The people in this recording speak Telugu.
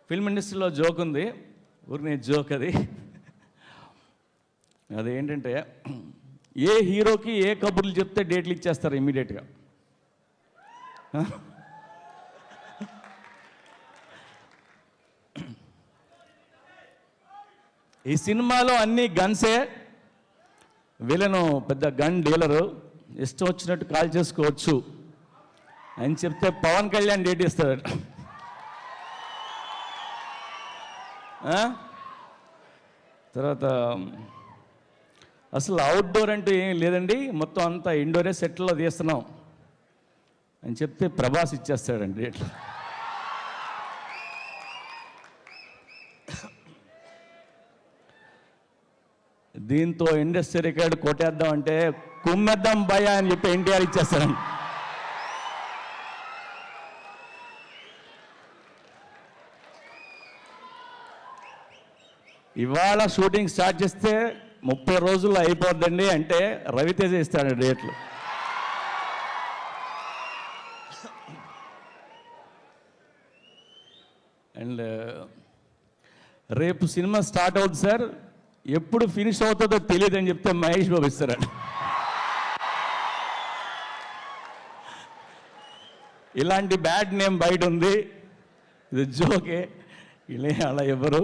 ఫిల్మ్ ఇండస్ట్రీలో జోక్ ఉంది, ఊరిని జోక్ అది. అదేంటంటే ఏ హీరోకి ఏ కబుర్లు చెప్తే డేట్లు ఇచ్చేస్తారు ఇమ్మీడియట్గా. ఈ సినిమాలో అన్ని గన్సే, వీళ్ళను పెద్ద గన్ డీలరు, ఇష్టం వచ్చినట్టు కాల్ చేసుకోవచ్చు అని చెప్తే పవన్ కళ్యాణ్ డేట్ ఇస్తాడు. తర్వాత అసలు అవుట్డోర్ అంటూ ఏం లేదండి, మొత్తం అంతా ఇండోరే సెట్లో తీస్తున్నాం అని చెప్తే ప్రభాస్ ఇచ్చేస్తాడండి డేట్లు. దీంతో ఇండస్ట్రీ రికార్డు కొట్టేద్దాం అంటే కుమ్మేద్దాం భయ అని చెప్పి ఎన్టీఆర్ ఇచ్చేస్తాడండి. ఇవాళ షూటింగ్ స్టార్ట్ చేస్తే 30 రోజుల్లో అయిపోద్దండి అంటే రవితేజ ఇస్తాడు డేట్లు. అండ్ రేపు సినిమా స్టార్ట్ అవుతుంది సార్, ఎప్పుడు ఫినిష్ అవుతుందో తెలియదని చెప్తే మహేష్ బాబు ఇస్తారండి. ఇలాంటి బ్యాడ్ నేమ్ బయట ఉంది, ఇది జోకే, ఇలా అలా ఎవరు